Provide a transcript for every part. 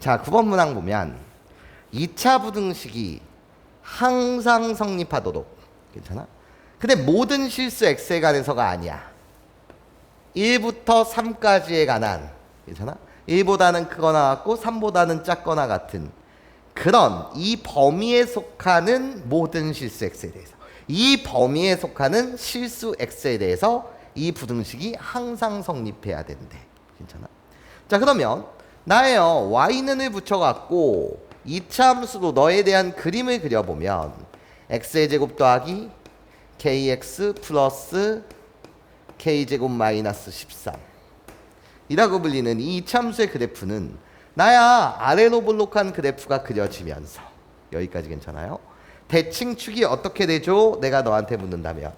자, 9번 문항 보면 2차 부등식이 항상 성립하도록, 괜찮아? 근데 모든 실수 x에 관해서가 아니야. 1부터 3까지에 관한, 괜찮아? 1보다는 크거나 같고 3보다는 작거나 같은 그런 이 범위에 속하는 모든 실수 x에 대해서, 이 범위에 속하는 실수 x에 대해서 이 부등식이 항상 성립해야 된대. 괜찮아? 자, 그러면 나의 y는을 붙여갖고 2차 함수로 너에 대한 그림을 그려보면 x의 제곱 더하기 kx 플러스 k제곱 마이너스 13 이라고 불리는 이 2차 함수의 그래프는 나야 아래로 볼록한 그래프가 그려지면서, 여기까지 괜찮아요? 대칭축이 어떻게 되죠? 내가 너한테 묻는다면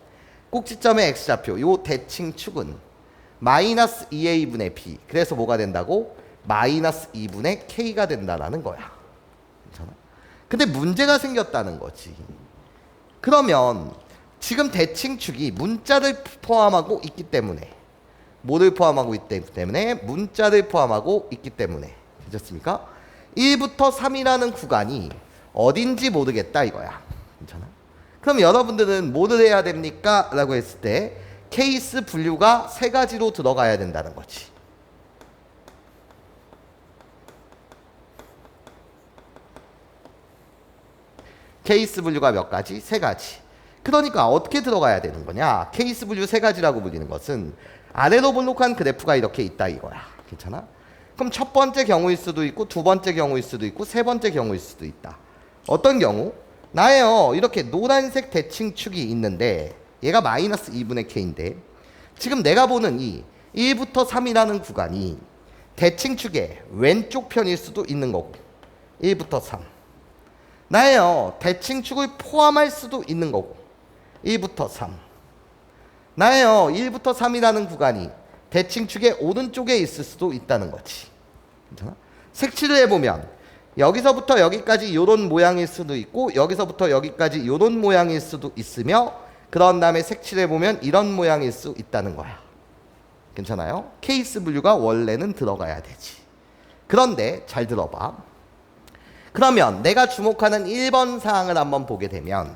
꼭지점의 x좌표, 요 대칭축은 마이너스 2a분의 b, 그래서 뭐가 된다고? 마이너스 2분의 k가 된다라는 거야. 괜찮아? 근데 문제가 생겼다는 거지. 그러면 지금 대칭축이 문자를 포함하고 있기 때문에, 뭐를 포함하고 있기 때문에? 문자를 포함하고 있기 때문에, 괜찮습니까? 1부터 3이라는 구간이 어딘지 모르겠다 이거야. 괜찮아? 그럼 여러분들은 뭐를 해야 됩니까? 라고 했을 때 케이스 분류가 3가지로 들어가야 된다는 거지. 케이스 분류가 몇 가지? 3가지. 그러니까 어떻게 들어가야 되는 거냐? 케이스 분류 3가지라고 불리는 것은 아래로 볼록한 그래프가 이렇게 있다 이거야. 괜찮아? 그럼 첫 번째 경우일 수도 있고, 두 번째 경우일 수도 있고, 세 번째 경우일 수도 있다. 어떤 경우? 나예요, 이렇게 노란색 대칭축이 있는데 얘가 마이너스 2분의 k인데, 지금 내가 보는 이 1부터 3이라는 구간이 대칭축의 왼쪽 편일 수도 있는 거고, 1부터 3 나예요, 대칭축을 포함할 수도 있는 거고, 1부터 3 나예요, 1부터 3이라는 구간이 대칭축의 오른쪽에 있을 수도 있다는 거지. 괜찮아? 색칠을 해보면 여기서부터 여기까지 요런 모양일 수도 있고, 여기서부터 여기까지 요런 모양일 수도 있으며, 그런 다음에 색칠해보면 이런 모양일 수 있다는 거야. 괜찮아요? 케이스 분류가 원래는 들어가야 되지. 그런데 잘 들어봐. 그러면 내가 주목하는 1번 사항을 한번 보게 되면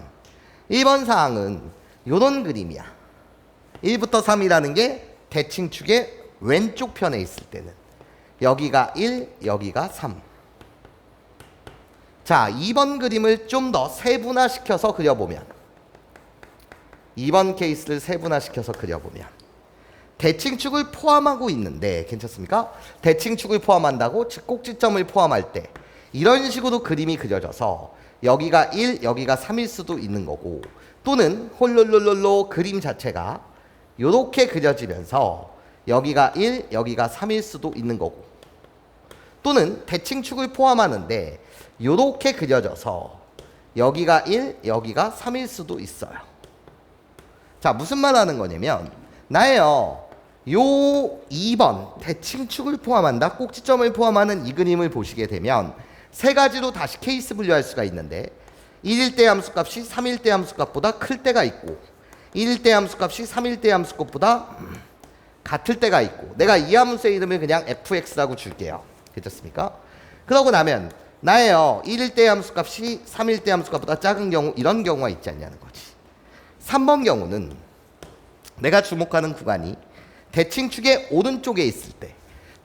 1번 사항은 요런 그림이야. 1부터 3이라는 게 대칭축의 왼쪽 편에 있을 때는 여기가 1, 여기가 3. 자, 2번 그림을 좀 더 세분화시켜서 그려보면, 2번 케이스를 세분화시켜서 그려보면 대칭축을 포함하고 있는데, 괜찮습니까? 대칭축을 포함한다고, 즉 꼭지점을 포함할 때 이런 식으로 그림이 그려져서 여기가 1, 여기가 3일 수도 있는 거고, 또는 홀롤롤롤로 그림 자체가 이렇게 그려지면서 여기가 1, 여기가 3일 수도 있는 거고, 또는 대칭축을 포함하는데 이렇게 그려져서 여기가 1, 여기가 3일 수도 있어요. 자, 무슨 말 하는 거냐면 나예요, 요 2번 대칭축을 포함한다, 꼭지점을 포함하는 이 그림을 보시게 되면 3가지로 다시 케이스 분류할 수가 있는데, 1일 때 함수값이 3일 때 함수값보다 클 때가 있고, 1일 때 함수값이 3일 때 함수값보다 같을 때가 있고, 내가 이 함수의 이름을 그냥 fx라고 줄게요. 괜찮습니까? 그러고 나면 나예요, 1일 때 함수값이 3일 때 함수값보다 작은 경우, 이런 경우가 있지 않냐는 거지. 3번 경우는 내가 주목하는 구간이 대칭축의 오른쪽에 있을 때,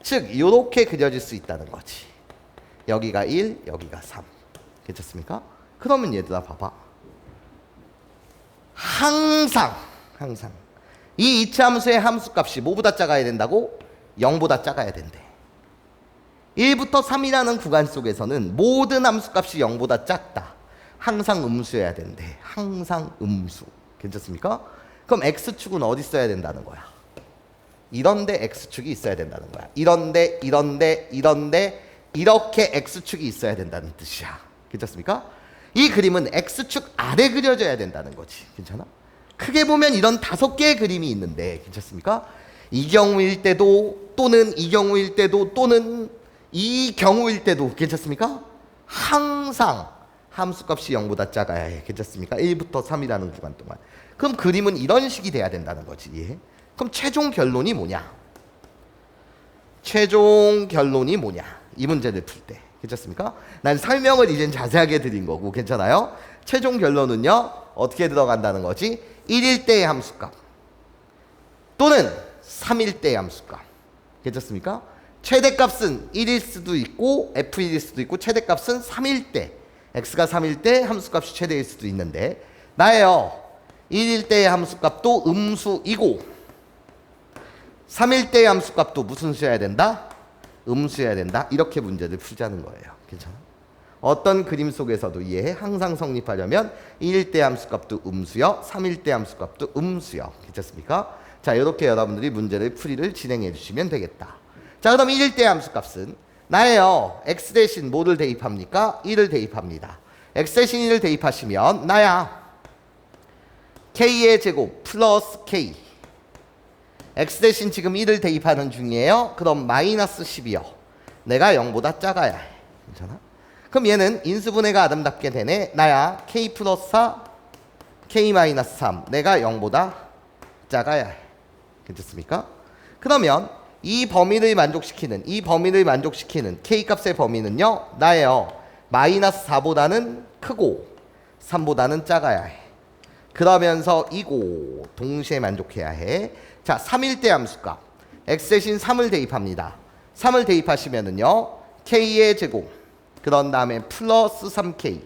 즉 이렇게 그려질 수 있다는 거지. 여기가 1, 여기가 3. 괜찮습니까? 그러면 얘들아 봐봐. 항상 이 이차 함수의 함수값이 뭐보다 작아야 된다고? 0보다 작아야 된대. 1부터 3이라는 구간 속에서는 모든 함수값이 0보다 작다. 항상 음수여야 된대. 항상 음수. 괜찮습니까? 그럼 x축은 어디 있어야 된다는 거야? 이런데 x축이 있어야 된다는 거야. 이런데 이렇게 x축이 있어야 된다는 뜻이야. 괜찮습니까? 이 그림은 x축 아래 그려져야 된다는 거지. 괜찮아? 크게 보면 이런 5개의 그림이 있는데, 괜찮습니까? 이 경우일 때도, 또는 이 경우일 때도, 또는 이 경우일 때도, 괜찮습니까? 항상 함수값이 0보다 작아야 해. 괜찮습니까? 1부터 3이라는 구간 동안. 그럼 그림은 이런 식이 돼야 된다는 거지. 예? 그럼 최종 결론이 뭐냐? 최종 결론이 뭐냐? 이 문제를 풀 때. 괜찮습니까? 난 설명을 이젠 자세하게 드린 거고 괜찮아요? 최종 결론은요. 어떻게 들어간다는 거지? 1일 때의 함수값 또는 3일 때의 함수값. 괜찮습니까? 최대값은 1일 수도 있고 F1일 수도 있고 최대값은 3일 때 x가 3일 때 함수값이 최대일 수도 있는데 나예요. 1일 때의 함수값도 음수이고 3일 때의 함수값도 무슨 수여야 된다? 음수여야 된다. 이렇게 문제를 풀자는 거예요. 괜찮아? 어떤 그림 속에서도 이해해. 항상 성립하려면 1일 때 함수값도 음수여 3일 때 함수값도 음수여. 괜찮습니까? 자, 이렇게 여러분들이 문제를 풀이를 진행해 주시면 되겠다. 자, 그럼 1일 때 함수값은 나예요. x 대신 뭐를 대입합니까? 1을 대입합니다. x 대신 1을 대입하시면 나야 k의 제곱 플러스 k x 대신 지금 1을 대입하는 중이에요. 그럼 마이너스 10이요. 내가 0보다 작아야 해. 괜찮아? 그럼 얘는 인수분해가 아름답게 되네. 나야 k 플러스 4 k 마이너스 3 내가 0보다 작아야 해. 괜찮습니까? 그러면 이 범위를 만족시키는 k값의 범위는요. 나예요. 마이너스 4보다는 크고 3보다는 작아야 해. 그러면서 이고 동시에 만족해야 해. 자, 3일 때 함수값 x 대신 3을 대입합니다. 3을 대입하시면은요. k의 제곱 그런 다음에 플러스 3k.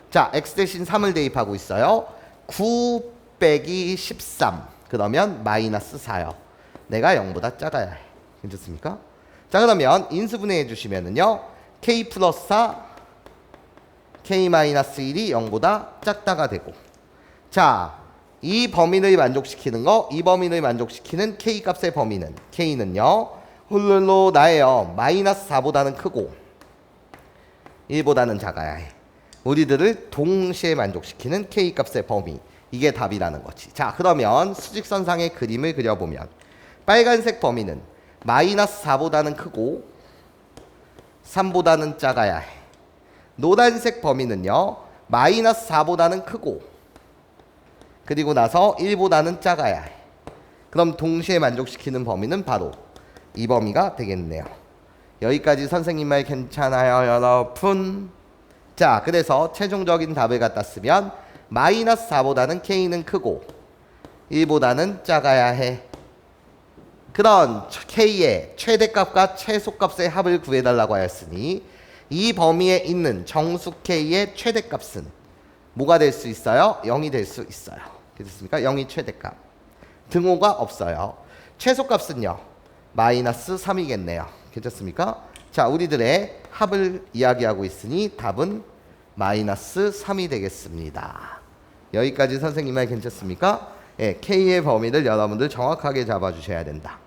자, x 대신 3을 대입하고 있어요. 9 빼기 13 그러면 마이너스 4요. 내가 0보다 작아야 해. 괜찮습니까? 자, 그러면 인수분해 해주시면은요. k 플러스 4 k 마이너스 1이 0보다 작다가 되고 자, 이 범위를 만족시키는 거, 이 범위를 만족시키는 k 값의 범위는 k는요. 홀로 나예요. 마이너스 4보다는 크고 1보다는 작아야 해. 우리들을 동시에 만족시키는 k 값의 범위. 이게 답이라는 거지. 자, 그러면 수직선상의 그림을 그려보면 빨간색 범위는 마이너스 4보다는 크고 3보다는 작아야 해. 노란색 범위는요. 마이너스 4보다는 크고 그리고 나서 1보다는 작아야 해. 그럼 동시에 만족시키는 범위는 바로 이 범위가 되겠네요. 여기까지 선생님 말 괜찮아요, 여러분? 자, 그래서 최종적인 답을 갖다 쓰면 마이너스 4보다는 k는 크고 1보다는 작아야 해. 그런 k의 최대값과 최소값의 합을 구해달라고 하였으니 이 범위에 있는 정수 k의 최대값은 뭐가 될 수 있어요? 0이 될 수 있어요. 됐습니까? 0이 최대값. 등호가 없어요. 최소값은요. 마이너스 3이겠네요. 괜찮습니까? 자, 우리들의 합을 이야기하고 있으니 답은 마이너스 3이 되겠습니다. 여기까지 선생님 말 괜찮습니까? 예, K의 범위를 여러분들 정확하게 잡아주셔야 된다.